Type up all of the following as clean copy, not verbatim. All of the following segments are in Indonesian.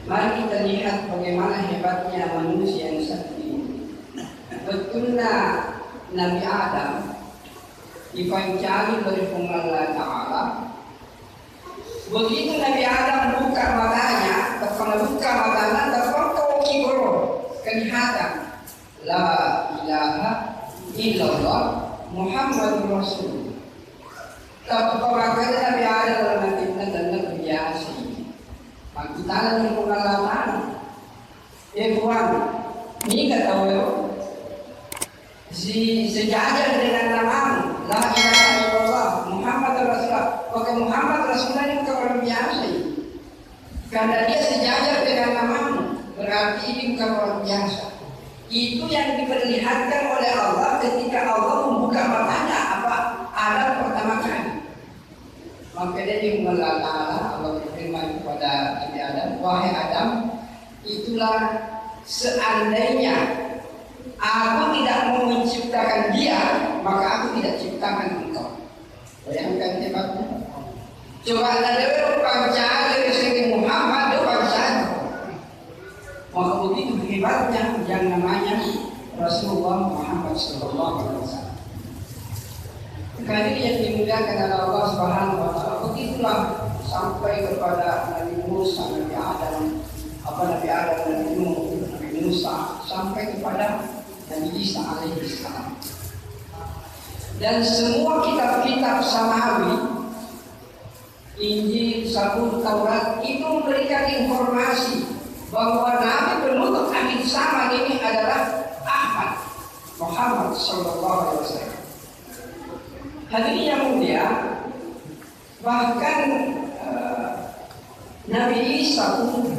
Mari kita lihat bagaimana hebatnya manusia yang satu ini. Betulnya Nabi Adam dipancari oleh Allah Ta'ala. Begitu Nabi Adam buka matanya, terpotong kibro kelihatan la ilaha illallah Muhammadur Rasul. Terpotong Nabi Adam dan Nabi biasa. Kita yang pengalaman, Tuhan, ini kata Allah, sejajar dengan namamu, la ilaha illallah Muhammad Rasulullah. Pakai Muhammad Rasulullah ini bukan orang biasa. Karena dia sejajar dengan namamu, berarti ini bukan orang biasa. Itu yang diperlihatkan oleh Allah ketika Allah membuka matanya apa Adam pertama kali. Maka dia mengatakan Allah berfirman kepada Nabi Adam, wahai Adam, itulah seandainya aku tidak mau menciptakan dia, maka aku tidak ciptakan engkau. Bayangkan hebatnya. Coba ada pancaan dari segi Muhammad, pancaan. Maka begitu hebatnya yang namanya Rasulullah Muhammad Sallallahu Alaihi Wasallam. Kali yang dimuliakan oleh Allah Subhanahu Wa Taala, begitulah sampai kepada Nabi Musa, Nabi Adam, Nabi Nuh, Nabi Musa, sampai kepada Nabi Isa alaihi salam. Dan semua kitab-kitab samawi, Injil, Zabur, Taurat itu memberikan informasi bahwa Nabi penutup akhir zaman ini adalah Ahmad Muhammad Sallallahu Alaihi Wasallam. Hadirin yang mulia, bahkan Nabi Isa pun,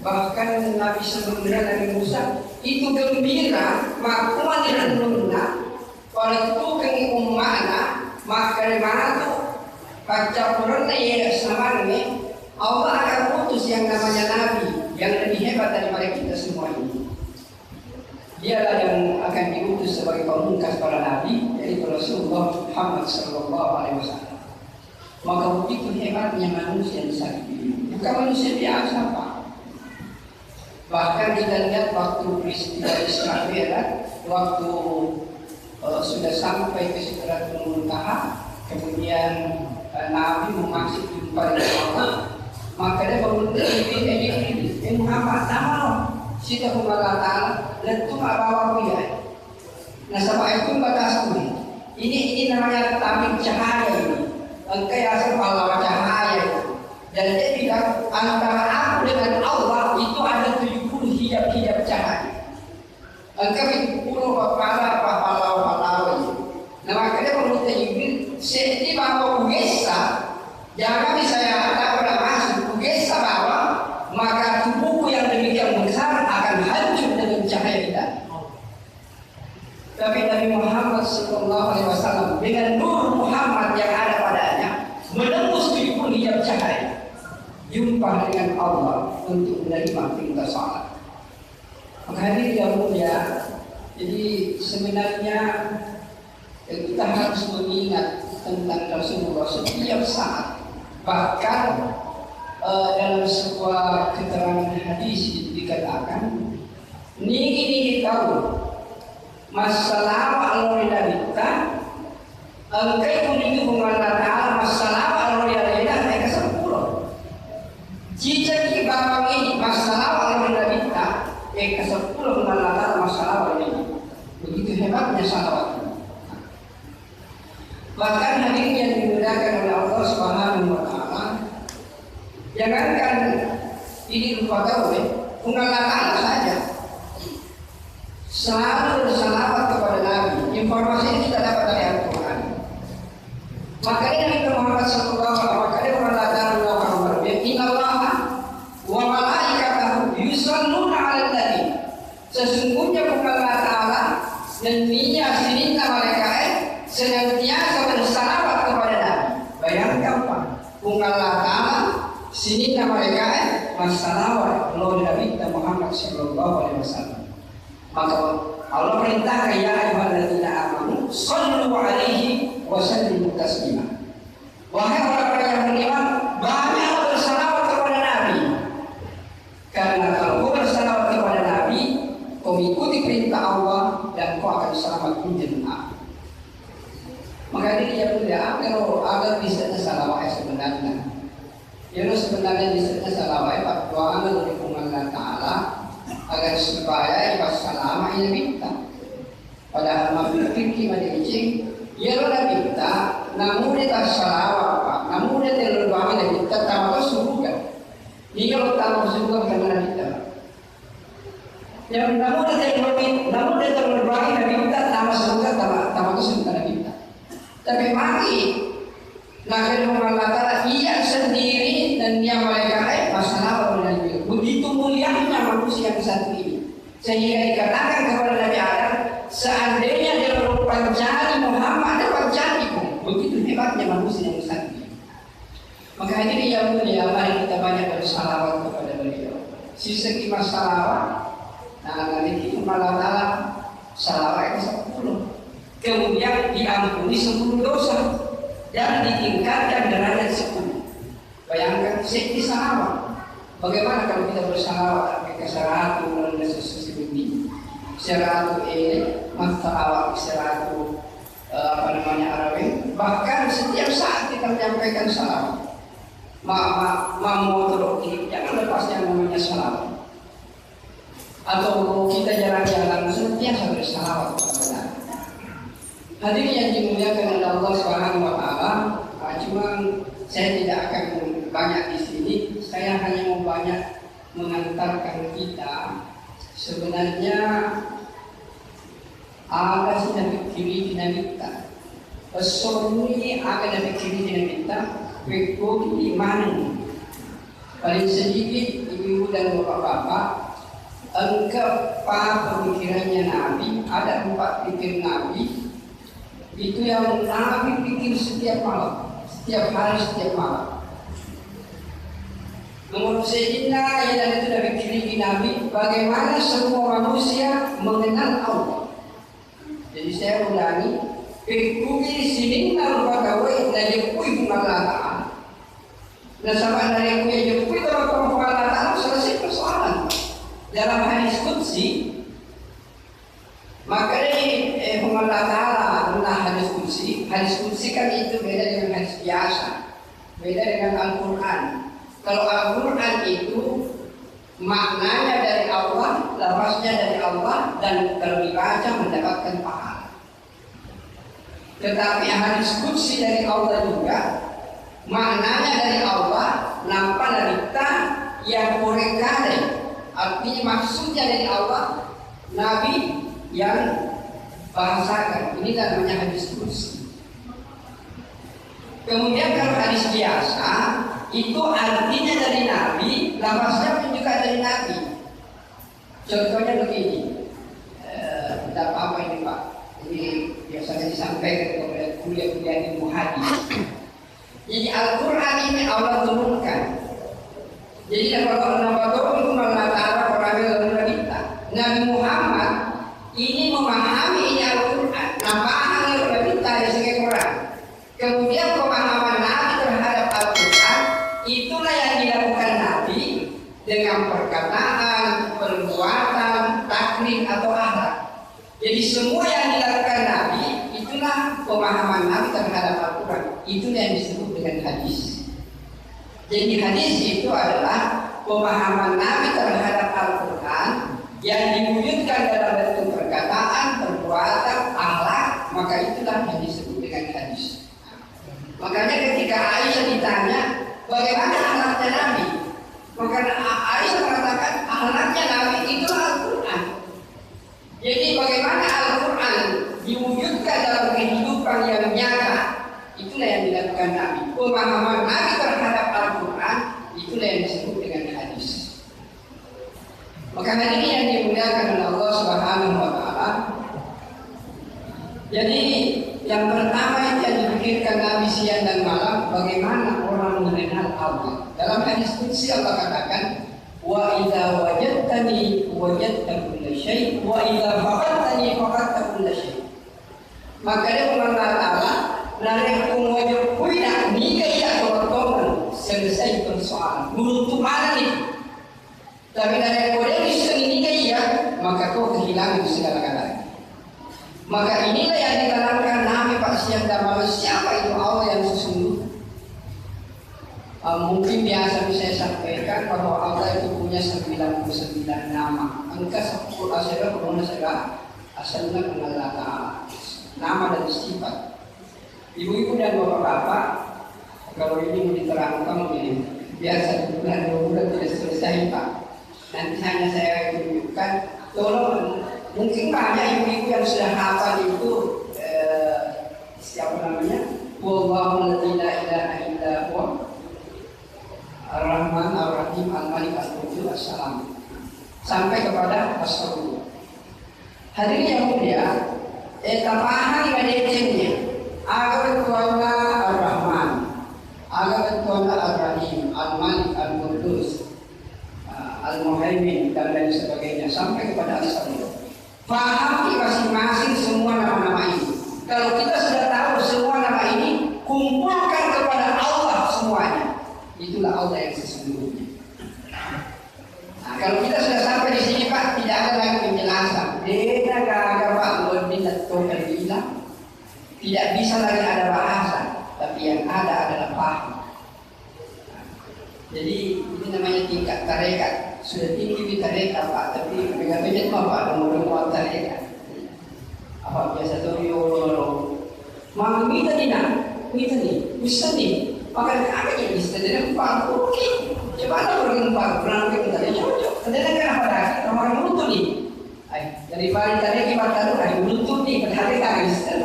bahkan Nabi sebelumnya Nabi Musa itu gembira maklumat dengan nunna oleh tukang ummana maka mana tuh baca Quran ya sama ini Allah akan putus yang namanya Nabi yang lebih hebat daripada kita semua ini. Dialah yang akan diutus sebagai pemungkas para nabi, yaitu Rasulullah Muhammad Sallallahu Alaihi Wasallam. Maka begitu hebatnya manusia di saat ini, bukan manusia biasa Pak. Bahkan kita lihat waktu peristiwa Israel, waktu sudah sampai ke Sidratul Muntaha, kemudian Nabi memaksud jumpa dengan Allah, maka dia menuntut ini Muhammad nama sita kumala letum abawa kuya. Nah sama itu batas kuni. Ini namanya tabik cahaya ini. Engkau asal pahlawan cahaya. Dan dia bilang antara aku dengan Allah itu ada 70 hijab cahaya. Engkau itu puluh pahlawan. Nah makanya menurut Jibril, sehingga bahwa Ugesa jangan saya tak masuk Ugesa bahwa maka tubuhku yang demikian besar akan hancur dengan cahaya kita. Tapi Nabi Muhammad Sallallahu Alaihi Wasallam dengan nur Muhammad yang ada padanya menembus 70 hijab cahaya, jumpa dengan Allah untuk menerima perintah salat. Maka hadirin yang mulia, jadi sebenarnya kita harus mengingat tentang Rasulullah setiap saat. Bahkan dalam sebuah keterangan hadis dikatakan, ini tahu masalah al-ridalita, engkau itu mengatakan masalah al-ridalita mereka 10. Jika kita ini masalah al-ridalita, mereka 10 mengatakan masalah al-ridalita. Begitu hebatnya salawat. Bahkan hadirin yang dimuliakan oleh Allah Subhanahu Wa Taala, jangankan ini lupa tahu pengalatan saja, selalu bersalawat kepada Nabi. Informasi ini kita dapat dari Al-Quran. Makanya Nabi Muhammad Sallallahu Alaihi Wasallam makanya mengatakan Muhammad, Inna Allah wa malaikatahu yusalluna 'alan nabi. Sesungguhnya Allah Taala dan minyak sininta malaikat senantiasa bersalawat kepada Nabi. Bayangkan Pak, Allah Taala sininta malaikat bersalawat kepada Nabi Muhammad Sallallahu Alaihi Wasallam. Maka Allah perintahkan ya ayyuhalladzina amanu shallu 'alaihi wa sallimu taslima. Wahai orang-orang yang beriman, banyak bersalawat kepada Nabi. ikuti perintah Allah dan kau akan selamat dunia. Maka dia mulia kalau agar bisa salawat sebenarnya. Jadi sebenarnya bisa salawat doa dari Allah Taala agar supaya ibadah salama ini minta. Padahal maksudnya kita dicing, ya lo dah minta, namun dia tak salawat pak, namun dia terlalu banyak dia minta tambah surga. Jika lo tambah surga karena minta. Yang namun dia terlalu banyak dia minta tambah surga tambah surga dia minta. Tapi mari lahir Allah Taala ia sendiri dan yang mereka masalah dengan dia. Begitu mulianya manusia yang satu ini, sehingga dikatakan kepada Nabi Adam, seandainya dia merupakan jari Muhammad dapat jariku. Begitu hebatnya manusia yang satu ini. Maka ini yang mulia, mari kita banyak bersalawat kepada beliau. Sisa kita salawat, nah nanti kita malah dalam salawat itu 10. Kemudian diampuni 10 dosa dan ditingkatkan derajat 10. Bayangkan sekti salawat. Bagaimana kalau kita bersalawat ke 100 bulan sesuatu ini, 100 masalawat 100 Arabi. Bahkan setiap saat kita menyampaikan salawat. Mau jangan lepas yang namanya salawat. Atau kita jalan-jalan senantiasa bersalawat kepada hadirin yang dimuliakan oleh Allah Subhanahu wa taala. Cuma saya tidak akan banyak di sini. Saya hanya mau banyak mengantarkan kita sebenarnya ada sih Nabi kiri dinamika. Pesoni ada Nabi kiri dinamika. Berikut di mana? Paling sedikit ibu dan bapak-bapak anggap pemikirannya Nabi. Ada 4 pikir Nabi. Itu yang Nabi pikir setiap malam, setiap hari, setiap malam. Menurut Sayyidina yang itu Nabi kiri Nabi, bagaimana semua manusia mengenal Allah. Jadi saya ulangi, ikuti sini naruh kawai dari kui bunga Taala. Dan sama dari kui kui kalau bunga Taala selesai persoalan. Dalam hadis qudsi, maka ini Allah Taala tentang hadis qudsi kan itu beda dengan hadis biasa, beda dengan Al-Quran. Kalau Al-Quran itu maknanya dari Allah, lafaznya dari Allah, dan kalau dibaca mendapatkan pahala. Tetapi hadis qudsi dari Allah juga maknanya dari Allah, nampak dari kita yang korekade, artinya maksudnya dari Allah, Nabi yang bahasakan. Ini namanya hadis qudsi. Kemudian kalau hadis biasa itu artinya dari Nabi, lafaznya pun juga dari Nabi. Contohnya begini, tidak apa-apa ini Pak. Ini biasanya disampaikan kepada kuliah-kuliah ilmu hadis. Jadi Al-Quran ini Allah turunkan. Jadi kalau Allah itu mengatakan orang Nabi Muhammad ini memahami ini Al-Quran, paham Al-Quran dari segi Quran. Kemudian pemahaman Nabi terhadap Al-Quran itulah yang dilakukan Nabi dengan perkataan, perbuatan, taklim atau akhlak. Jadi semua yang dilakukan Nabi itulah pemahaman Nabi terhadap Al-Quran. Itulah yang disebut dengan hadis. Jadi hadis itu adalah pemahaman Nabi terhadap Al-Quran yang diwujudkan dalam bentuk perkataan, perbuatan, akhlak, maka itulah yang disebut dengan hadis. Makanya ketika Aisyah ditanya bagaimana akhlaknya Nabi, maka Aisyah mengatakan akhlaknya Nabi itulah Al-Quran. Jadi bagaimana Al-Quran diwujudkan dalam kehidupan yang nyata, itulah yang dilakukan Nabi. Pemahaman Nabi terhadap Al-Quran itulah yang disebut dengan hadis. Maka hari ini yang dimuliakan oleh Allah Subhanahu wa taala. Jadi yang pertama yang dipikirkan Nabi siang dan malam, bagaimana orang mengenal Allah. Dalam hadis qudsi Allah katakan, wa idza wajadtani wajadta kulla syai' wa idza faqadtani faqadta kulla syai'. Maka dia mengatakan, "Nare kumwajib kuina nika ya tolong selesai persoalan. Menurut mana nih? Tapi dari Korea bisa ini ya maka kau kehilangan segala-galanya. Maka inilah yang diterangkan Nabi Pak siang dan malam, siapa itu Allah yang sesungguhnya. Mungkin biasa saya sampaikan bahwa Allah itu punya 99 nama. Angka 10 asyara berguna segala asalnya Allah Ta'ala, nama dan sifat. Ibu-ibu dan bapak-bapak, kalau ini mau diterangkan begini, biasa bulan 2 bulan tidak selesai Pak. Nanti hanya saya tunjukkan, tolong mungkin banyak ibu-ibu yang sudah hafal itu siapa namanya? Wallahu la ilaha illa huwa Ar-Rahman Ar-Rahim Al-Malik Al-Quddus As-Salam sampai kepada As-Salam. Hadirin yang mulia, tapahan ngedecenya agar Tuhanlah Ar-Rahman, agar Tuhanlah Ar-Rahim, Al-Malik Al-Quddus Al-Muhaimin dan lain sebagainya sampai kepada As-Salam. Pahami masing-masing semua nama-nama ini. Kalau kita sudah tahu semua nama ini, kumpulkan kepada Allah semuanya. Itulah Allah yang sesungguhnya. Nah, kalau kita sudah sampai di sini Pak, tidak ada lagi penjelasan. Dia agak Pak lebih bilang, tidak bisa lagi ada bahasa, tapi yang ada adalah paham. Nah, jadi ini namanya tingkat tarekat. Sudah tinggi di tarekat Pak, tapi berbeda-beda Pak, nomor-nomor tarekat. Apa biasa tuh yolo, mau minta nih, bisa nih. Maka apa yang bisa jadi empat oke, coba ada berempat berang kita ada cocok. Kadang kan apa lagi orang menuntut nih, dari balik tadi kita tahu ada menuntut nih berhari kali bisa.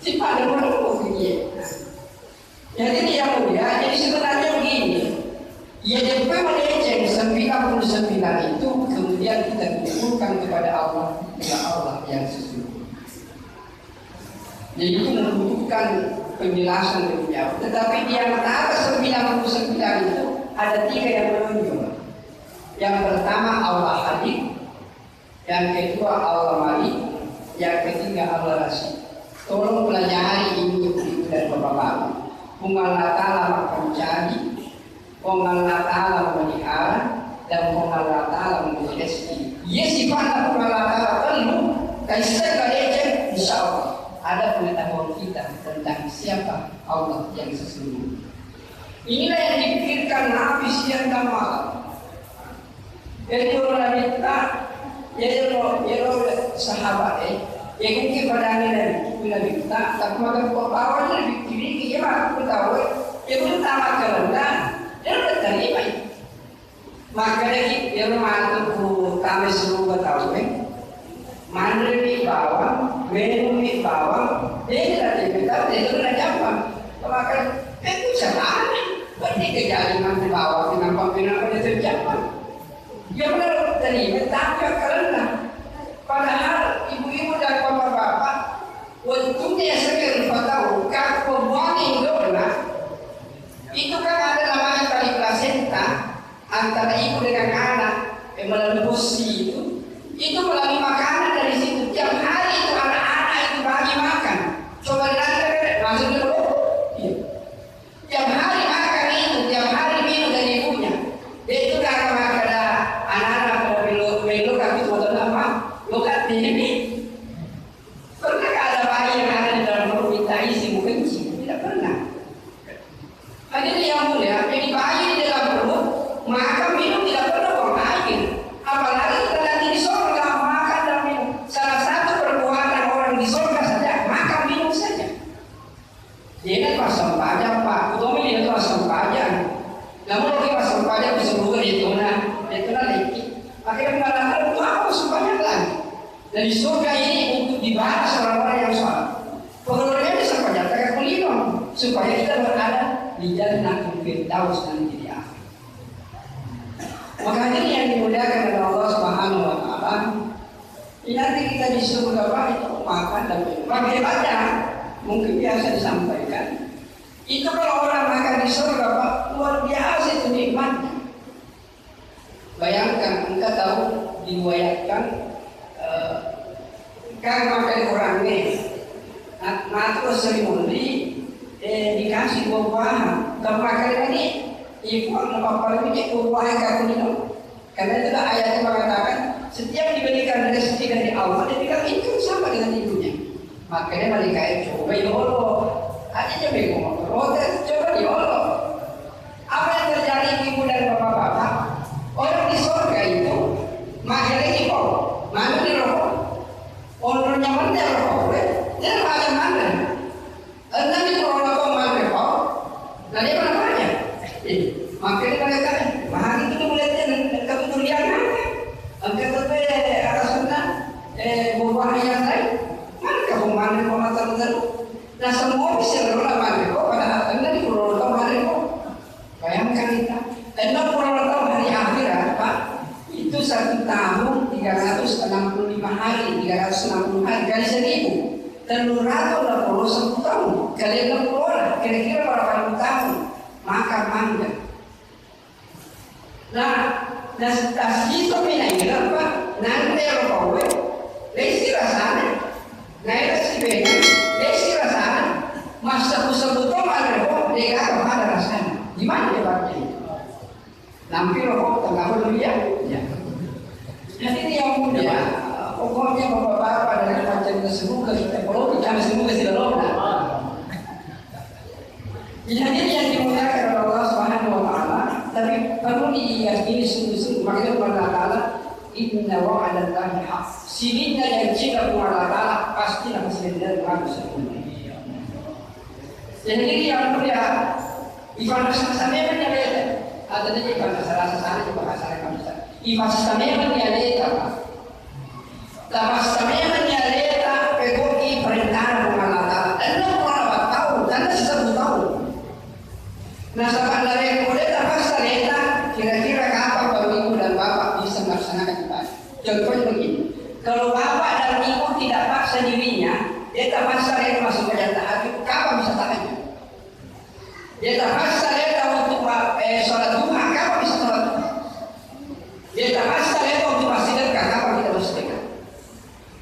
Si pada orang begini. Jadi dia mulia, jadi sebenarnya begini. Ya DP meleceng 99 itu kemudian kita kumpulkan kepada Allah, ya Allah yang sesungguhnya. Jadi itu membutuhkan penjelasan lebih jauh. Tetapi di antara 99 itu ada 3 yang menonjol. Yang pertama Allah Hadim, yang kedua Allah Malik, yang ketiga Allah Rasid. Tolong pelajari ini ibu dan bapak-bapak. Allah Ta'ala mencari, Allah Ta'ala memelihara, dan Allah Ta'ala memberi rezeki. Ya sifat Allah Ta'ala perlu, kaisar kalian insya Allah ada pengetahuan kita tentang siapa Allah yang sesungguhnya. Inilah yang dipikirkan Nabi siang dan malam. Jadi orang kita, jadi sahabat yang mungkin pada Nabi kita, tapi maka bawah lebih kiri, ya aku tahu, ya belum tamat kerana, dia udah terima. Maka dia rumah itu kami seluruh tahu, mandiri di bawah, minum di bawah, dia tidak kita, dia sudah jawab. Maka itu siapa? Berarti kejadian di bawah, kenapa dia terjawab? Dia benar terima, tapi karena padahal ibu-ibu dan bapak-bapak, untungnya sekali tahu, kalau pembuangan dona itu kan ada namanya tali plasenta antara ibu dengan anak melalui posi itu melalui makanan dari situ. Tiap hari itu anak-anak itu bagi makan. Coba lihat langsung dulu. Iya. Tiap hari makan itu, tiap hari minum dari ibunya. Itu karena ada anak-anak pada melu kami suatu nama lokat ini. Pernah ada bayi yang ada di dalam perut minta isi kencing? Tidak pernah. Hadirin yang mulia, jadi bayi di dalam perut maka minum tidak pernah buang air. Apalagi kita nanti di surga makan dan minum. Salah satu perbuatan orang di surga saja makan minum saja. Dia kan pasang pajak Pak, utama dia itu pasang pajak. Namun kalau pasang pajak disebutkan itu lagi. Akhirnya mengatakan itu apa sebanyak lagi. Dari surga ini untuk dibahas orang-orang yang salah. Pengeluarannya bisa pajak kulino supaya kita berada di Jannatul Firdaus nanti di akhir. Maka ini yang dimuliakan oleh Allah Subhanahu wa Ta'ala. Nanti kita disuruh apa itu makan dan minum. Hebatnya mungkin biasa disampaikan. Itu kalau orang makan di surga Pak, luar biasa itu nikmatnya. Bayangkan, engkau tahu diwayatkan kan makan orangnya. Matu seremoni dikasih buah-buahan. Kalau makan ini ibu apa ini buah-buahan kamu minum. Karena itu ayatnya mengatakan Setiap diberikan rezeki dari Allah, dia bilang itu sama dengan ibunya. Makanya mereka coba ya Allah, hanya bingung, protes coba ya Allah. Apa yang terjadi ibu dan bapak-bapak? Orang di surga itu makan kok, mana di rokok, orang nyaman di rokok, dia makan mana? Nanti kalau rokok mana kok, nanti mana banyak? Makanya mereka mahal itu melihatnya kebetulan angkat sampai atas sana, buah yang lain, mana kamu mana kau mata betul? Nah semua bisa berulang mana kok, pada nanti kalau rokok mana kok, bayangkan kita, 60 tahun hari akhirat Pak, itu 1 tahun 365 hari, 360 hari kali 1000, telur ratus 10 tahun, kali 60 orang, kira-kira berapa tahun, maka mangga. Nah, das itu minairan Pak, nanti kalau kowe, lesi rasanya, naik si bengan, lesi rasanya, masa sebutnya mana kok, dia ada rasanya, gimana ya Pak? Nampi rokok tengah mulia, ya. Jadi yang mulia, pokoknya bapak-bapak dari macam tersebut kita perlu kita semua selalu. Jadi yang dimuliakan oleh Allah Subhanahu Wa Taala, tapi perlu diyakini sungguh-sungguh. Makanya Allah Taala, Inna wa'adallahi haq. Sininya yang cinta Allah Taala pasti nak sebenarnya manusia. Jadi yang mulia, ibadah sama-sama menyebut. Ada di ibadah salah juga masalah kamu. Ibadah sama menyaleta. Sama menyaleta pegoi perintah Allah Taala. Dan orang tahu, dan sesuatu tahu. Nah, sahabat dari boleh tak saleta kira-kira kapan baru ibu dan bapak bisa melaksanakan ibadah. Contohnya begini, kalau bapak dan ibu tidak paksa dirinya, dia tak paksa dia masuk ke tahajud, kapan bisa tahajud? Dia tak paksa dia untuk sholat duha, kapan bisa sholat duha? Dia tak paksa dia untuk bersedekah, kapan kita bersedekah?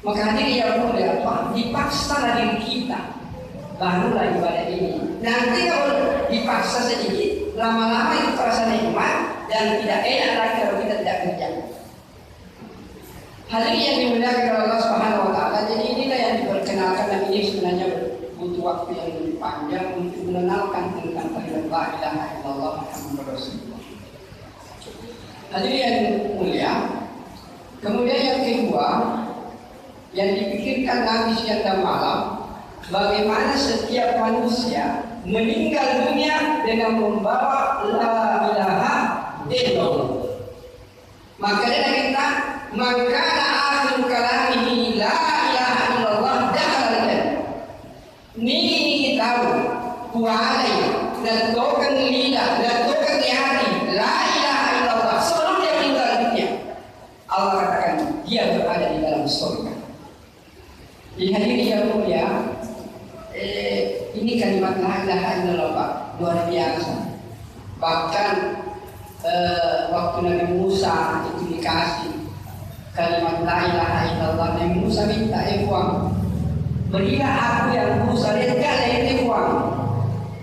Maka hadirin yang mulia, dipaksa diri kita, barulah ibadah ini. Nanti kalau dipaksa sedikit, lama-lama itu terasa nikmat dan tidak enak lagi kalau kita tidak kerja. Hal ini yang dimuliakan oleh Allah Subhanahu Wa Taala. Jadi inilah yang diperkenalkan, dan ini sebenarnya butuh waktu yang lebih panjang untuk mengenalkan tentang kalimat la ilaha illallah Muhammadur Rasulullah. Hadirin yang mulia, kemudian yang kedua yang dipikirkan Nabi siang dan malam, bagaimana setiap manusia meninggal dunia dengan membawa la ilaha illallah. Maka dia kita maka akhir kalamihi la ilaha illallah dakhala al-jannah. Ni tahu kualai dan tokan lidah dan tokan hati la ilaha illallah sebelum dia meninggal dunia. Allah katakan dia berada di dalam surga. Jadi hadirin yang mulia, ini kalimat la ilaha illallah Pak, luar biasa. Bahkan waktu Nabi Musa itu dikasih kalimat la ilaha illallah, Nabi Musa minta uang. Berilah aku yang Musa, lihat kalian uang.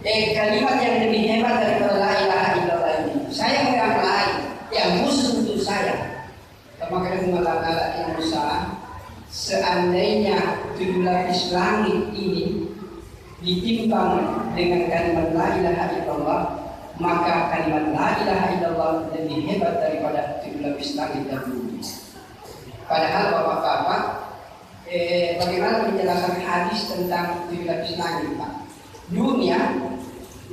Kalimat yang lebih hebat daripada la ilaha illallah ini. Saya mau yang lain, yang khusus untuk saya. Maka dia mengatakan yang Musa, seandainya 7 lapis langit ini ditimbang dengan kalimat la ilaha illallah, maka kalimat la ilaha illallah lebih hebat daripada 7 lapis langit dan bumi. Padahal bapak-bapak, bagaimana menjelaskan hadis tentang 7 lapis langit Pak? Dunia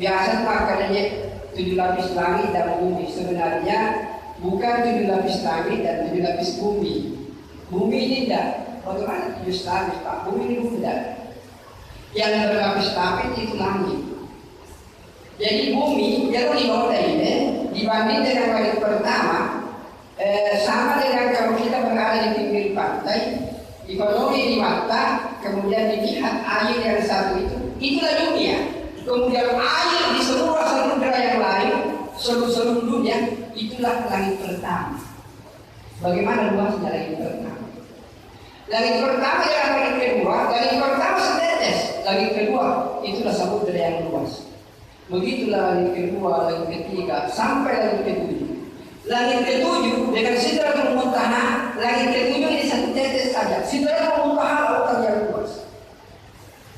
biasa maknanya 7 lapis langit dan bumi, sebenarnya bukan 7 lapis langit dan 7 lapis bumi. Bumi ini tidak, bagaimana 7 lapis Pak? Bumi ini bukan. Yang berlapis-lapis itu langit. Jadi bumi, kalau di bawah ini dibanding dengan langit pertama, sama dengan kalau kita berada di pinggir pantai, ekonomi di mata, kemudian dilihat air yang satu itu, itulah dunia. Kemudian air di seluruh samudera yang lain, seluruh dunia, itulah langit pertama. Bagaimana luasnya langit pertama? Langit pertama dengan langit kedua, langit pertama setetes, langit kedua itulah samudera yang luas. Begitulah langit kedua, langit ketiga, sampai langit ketujuh. Langit ketujuh dengan Sidratul Muntaha, langit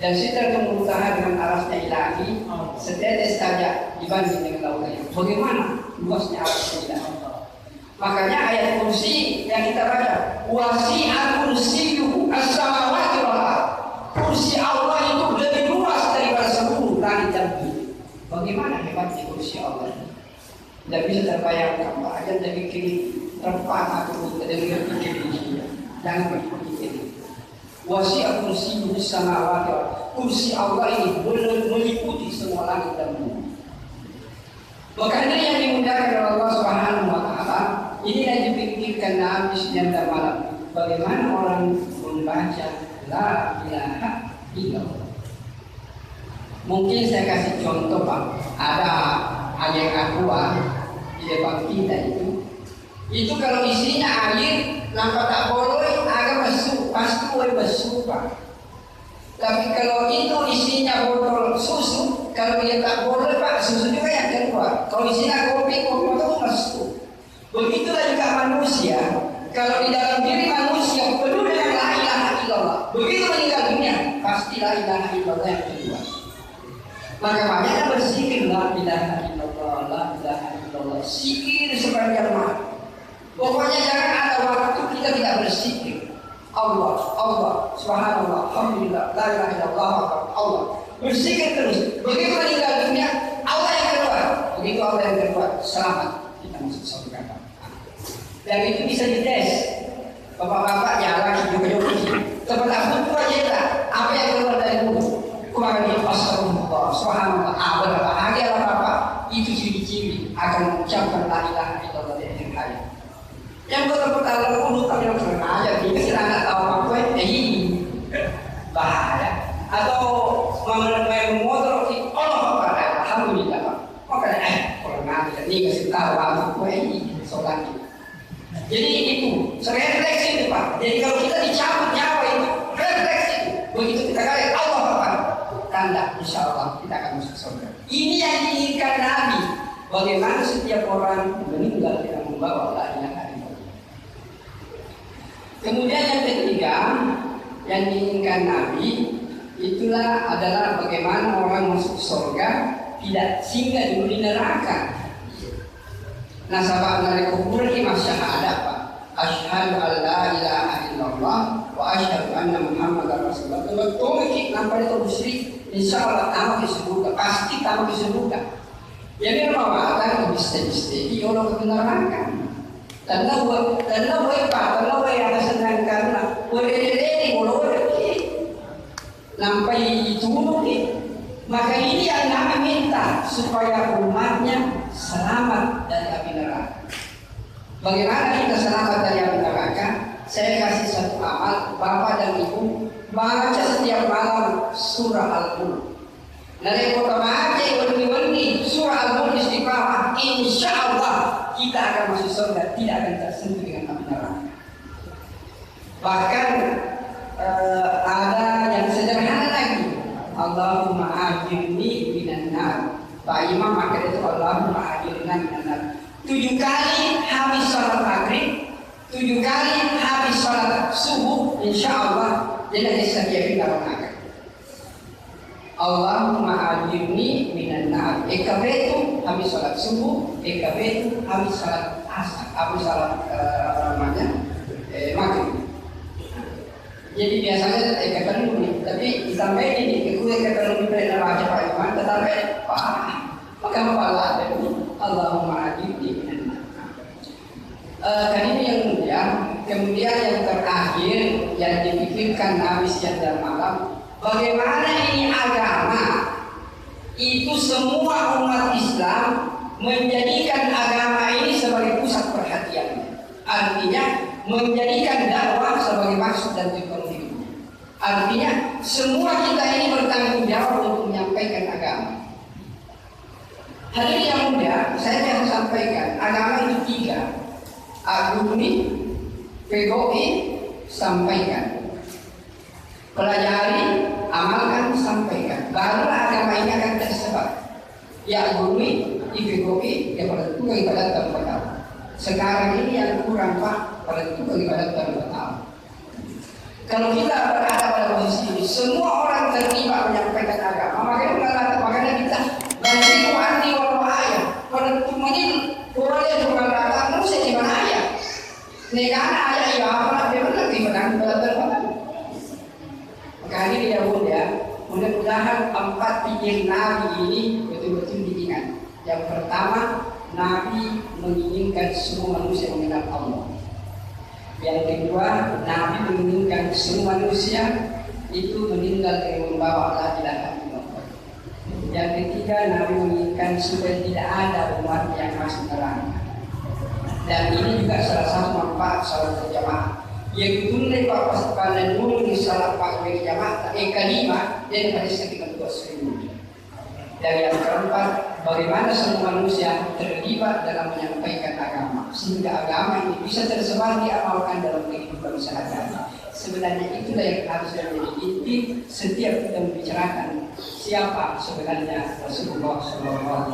Dan Sidratul Muntaha dengan arasnya ilahi setetes saja dibanding dengan lautannya. Bagaimana luasnya arasnya ilahi? Makanya ayat kursi yang kita baca, wasi'a kursiyyuhu as-samawati wal ardh. Kursi Allah itu lebih luas daripada seluruh langit dan bumi. Bagaimana hebatnya kursi Allah? Tidak bisa terbayangkan, Pak. Aja dari kiri terpana atau dari kiri. Jangan berpikir. Wasi'a kursiyyuhu as-samawati wal ardh. Kursi Allah ini meliputi semua langit dan bumi. Makanya yang dimudahkan oleh Allah Subhanahu wa taala, ini yang dipikirkan Nabi siang dan malam. Bagaimana orang membaca la ilaha illallah. Mungkin saya kasih contoh, Pak. Ada air aqua di depan kita itu kalau isinya air nampak tak boleh agak masuk, pasti boleh masuk, Pak. Tapi kalau itu isinya botol susu, kalau dia tak boleh, Pak, susu juga yang keluar. Kalau isinya kopi itu masuk. Begitulah juga manusia. Kalau di dalam diri manusia penuh dengan la ilaha illallah, begitu meninggal dunia pasti la ilaha illallah yang keluar. Maka banyaknya berzikir la ilaha illallah, la ilaha illallah. Zikir sepanjang malam. Pokoknya jangan ada waktu kita tidak berzikir. Allah, Allah, subhanallah, alhamdulillah, la ilaha illallah, Allah. Berzikir terus. Begitu meninggal dunia, Allah yang keluar. Begitu Allah yang keluar, selamat kita masuk surga. Dan itu bisa dites. Bapak-bapak jalan juga tempat aku aja apa yang keluar dari mulut. Keluar dari astagfirullah, subhanallah, bahagia lah Bapak. Itu ciri-ciri akan mengucapkan la ilaha illallah di akhir hayat. Yang betul-betul mulut tapi yang sengaja dia tidak nak tahu apa ini bahaya. Atau memotor Allah pada alhamdulillah Pak. Makanya orang ngaji ini kasih tahu apa ini sholat. Jadi itu refleksi itu Pak. Jadi kalau kita dicabut nyawa itu refleksi itu. Begitu kita kali Allah Pak, tanda insya Allah kita akan masuk surga. Ini yang diinginkan Nabi. Bagaimana setiap orang meninggal tidak membawa la ilaha illallah. Kemudian yang ketiga yang diinginkan Nabi itulah adalah bagaimana orang masuk surga tidak singgah dulu di neraka. Nasabah dari kubur imam syahadat Pak. Asyhadu an la ilaha illallah wa asyhadu anna Muhammadar Rasulullah. Kalau kita nampak itu musyrik, insyaallah tamat di surga, pasti tamat di surga. Jadi memang akan bisa-bisa orang ke neraka. Karena yang senang karena boleh sampai itu maka ini yang Nabi minta supaya umatnya selamat dari api neraka. Bagaimana kita selamat dari api neraka? Saya kasih satu amal, Bapak dan Ibu baca setiap malam surah Al-Mulk. Dari kota baca wendi surah Al-Mulk istiqamah, insya Allah kita akan masuk surga, tidak akan tersentuh dengan api neraka. Bahkan ada yang sederhana lagi, Allahumma ajirni minan nar. Pak Imam akhir itu Allahumma ajirna minan nar. 7 kali habis salat maghrib, 7 kali habis salat subuh, insya Allah dia disediakan neraka. Allahumma ajirni minan nar. Itu habis salat subuh, itu habis salat asar, habis salat maghrib. Jadi biasanya kata dulu, tapi disampaikan ini, aku kata dulu pada baca Pak Iman, tetapi Pak, maka malah ada Allahumma ajibni minan nar. Kan ini yang mulia. Kemudian yang terakhir yang dipikirkan Nabi siang dan malam, bagaimana ini agama itu semua umat Islam menjadikan agama ini sebagai pusat perhatian. Artinya menjadikan dakwah sebagai maksud dan tujuan hidupnya. Artinya semua kita ini bertanggung jawab untuk menyampaikan agama. Hadirin yang mulia, saya akan sampaikan agama itu 3. Agumi, pegoi, sampaikan. Pelajari, amalkan, sampaikan. Baru agama ini akan tersebar. Ya agumi, pegoi, ya pada itu ibadat dan sekarang ini yang kurang Pak, pada itu ibadat dan bertahan. Kalau kita berada pada posisi ini, semua orang terlibat menyampaikan agama, makanya kita bantu anti walau ayah. Pada tumanya boleh juga beragama manusia di mana ayah. Negara ayah ya apa dia lagi menang berapa. Maka ini ya bunda, mudah-mudahan 4 pikir Nabi ini betul-betul diingat. Yang pertama, Nabi menginginkan semua manusia mengenal Allah. Yang kedua, Nabi menginginkan semua manusia itu meninggal dengan membawa la ilaha illallah. Yang ketiga, Nabi menginginkan supaya tidak ada umat yang masuk neraka. Dan ini juga salah satu manfaat salat berjamaah. Yaitu lepas pasukan dulu di salat berjamaah kelima dan pada sekitar 2.000. Dan yang keempat, bagaimana semua manusia terlibat dalam menyampaikan agama sehingga agama ini bisa tersebar diamalkan dalam kehidupan sehari-hari. Sebenarnya itulah yang harus menjadi inti setiap kita membicarakan siapa sebenarnya Rasulullah SAW.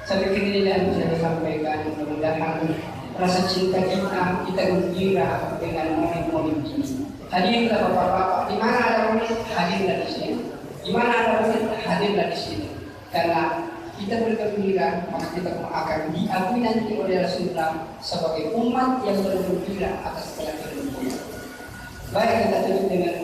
Saya pikir ini yang bisa disampaikan. Mudah-mudahan rasa cinta kita gembira dengan momen-momen ini. Hadirlah bapak-bapak, di mana ada momen hadirlah di sini. Di mana ada murid hadirlah di sini, karena kita bergembira maka kita akan diakui nanti oleh Rasulullah sebagai umat yang bergembira atas kelahiran dunia. Baik, kita tutup dengan